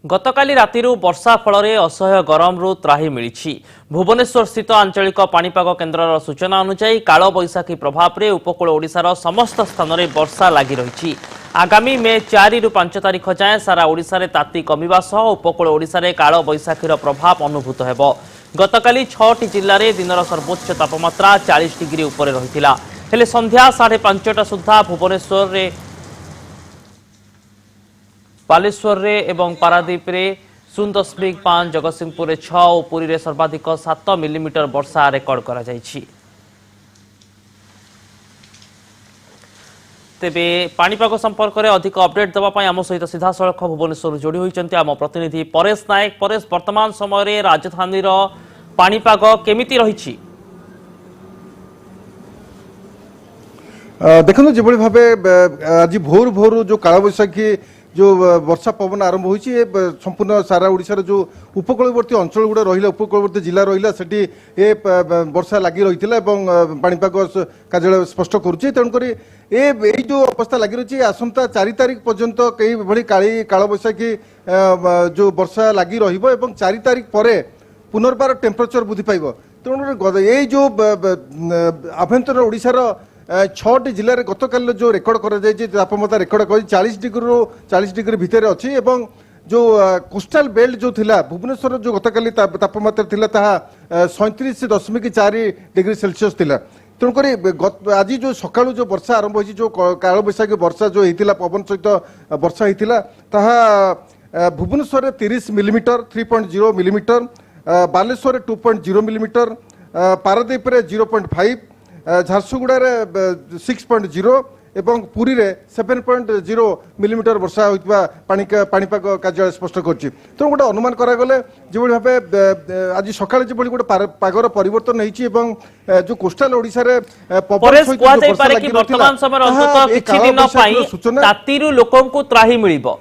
गतकाली रातिरु वर्षा फल असह्य गरमरू त्राही मिली। भुवनेश्वर स्थित आंचलिक पाणीपाग केन्द्रर सूचना अनुसार काल बैशाखी प्रभाव में उपकूल ओडिशार समस्त स्थान में वर्षा लगी रही। आगामी मे 4 रु 5 तारिख जाए सारा ओडिशा रे ताती कमिबा सह उपकूल ओडिशा रे काल बैशाखीर प्रभाव अनुभूत हेबो। गतकाली 6टी जिल्ला रे दिनर सर्वोच्च तापमात्रा 40 डिग्री उपरे रहिथिला। हेले संध्या 5:30 सुधा भुवनेश्वर रे बालेश्वर रे एवं पारादीप रे 0.5, जगतसिंहपुर रे 6 और पुरी रे सर्वाधिक 7 मिलीमीटर वर्षा रेकर्ड करा जायछि। तेबे पाणीपाग संपर्क में अधिक अपडेट देवाई आम सहित सीधा सड़क भुवनेश्वर जोड़ी होती आम प्रतिनिधि परेश नायक। परेश, वर्तमान समय राजधानी पाणीपाग केमिति रही? देखो जो भाव आज भोर भोर जो कालबैशाखी जो वर्षा पवन आरंभ होती संपूर्ण सारा ओडिशार जो उपकूलवर्ती अंचल गुड़ा रहा उपकूलवर्ती जिला रहा से वर्षा लगी रही पाणीपाग कार्यालय स्पष्ट करुच्चे। तेणुक जो अवस्था लगी रही आसंता 4 तारिख पर्यंत कई भली कालबैशाखी जो वर्षा लगी रही 4 तारिख पर पुनर्बार टेम्परेचर वृद्धि पाइब। तेणु ये जो आभ्यंतर ओडिशार 6टी जिले में गतकाल जो रेकर्ड तापमात्रा रेकर्ड कर 40 डिग्री भितर अच्छी एवं जो कोस्टाल बेल्ट जो थिला भुवनेश्वर जो गतकाली तापमात्रा थिला ताहा 37.4 डिग्री सेल्सियस थिला। तेणुक आज जो सकाळु जो वर्षा आरंभ होती जो कालबैशाखी वर्षा जो होता पवन सहित वर्षा होता ताहा Bhubaneswar 30 millimetre 3.0 millimetre, Baleshwar 2.0 millimetre, Paradip 0.5, Jharsuguda 6.0 एवं पुरी रे 7.0 मिलीमीटर वर्षा होता पाणीपाग कार्यालय स्पष्ट करछि। तो गोटे अनुमान करागले जो भाव आज सकाळे जो गोटे पागर परिवर्तन होइछि एवं जो कोस्टाल ओडिशा रे पवन सहित वर्षा लागि वर्तमान समय अंतत किछि दिन पई तातीरु लोकंकु त्राही मिलिबो।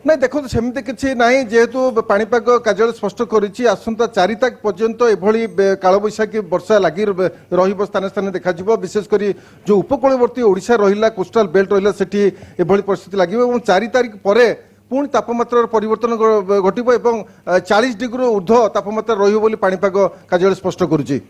नहीं देखो सेमती किसी ना जेहेतु पाणीपाग कार्यालय स्पष्ट करिछि आसंता 4 तारिख पर्यंत एभली कालबैशाखी वर्षा लगी रहिबो स्थान स्थान देखा जिवो। विशेषकर जो उपकूलवर्ती ओडिशा रहिला कोस्टाल बेल्ट रहिला सेठी एभली परिस्थिति लागिबो एवं 4 तारिख परे पुणी तापमात्रा परिवर्तन घटिबो एवं 40 डिग्री ऊर्ध्व तापमात्रा रहिबो बोली पाणीपाग कार्यालय स्पष्ट करुछि।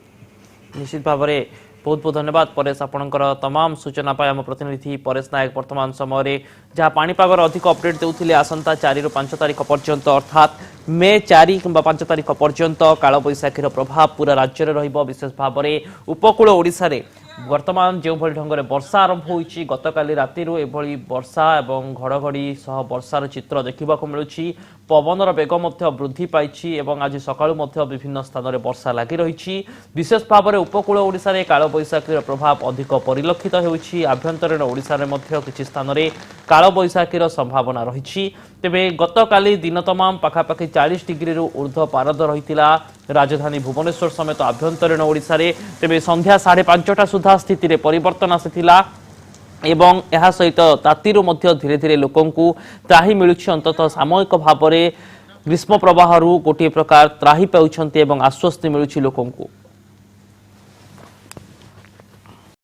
निश्चित भाव में बहुत बहुत धन्यवाद परेश, आपणकर तमाम सूचना पाई आम प्रतिनिधि परेश नायक। वर्तमान समय जहाँ पाणीपागर अधिक अपडेट देउथिले आसंता 4 रु 5 तारिख पर्यंत अर्थात मे 4 किंबा 5 तारिख पर्यंत कालबैशाखीर प्रभाव पूरा राज्य में रहिबो। विशेष भाव में उपकूल ओडिशा रे वर्तमान जो भली ढंग में वर्षा आरंभ होइछि गतकाली रातिरु एभली वर्षा एवं घड़घड़ी सह वर्षार चित्र देखा मिलुछि। पवनर बेग वृद्धि पाई एवं आज सकाळु विभिन्न स्थान में वर्षा लगी रही। विशेष भाव में उपकूल ओडिशा रे कालबैशाखीर प्रभाव अधिक परिलक्षित होइछि। आभ्यंतरीण ओडिशा रे मध्य किछि स्थान में कालबैशाखीर संभावना रही। तेबे गतकाली दिन तमाम पाखापाखि 40 डिग्री ऊर्ध्व पारद रहितिला राजधानी भुवनेश्वर समेत आभ्यंतरीण ओडिशा रे। तेबे संध्या 5:30 सुधा स्थिति रे परिवर्तन आसिथिला एवं यह सहित तातीरु मध्य धीरे धीरे लोकंकु त्राही मिलुछि। अंततः सामयिक भाव में ग्रीष्म प्रवाह गोटे प्रकार त्राही पाउछन्ति एवं आश्वस्ति मिलुछि लोकंकु।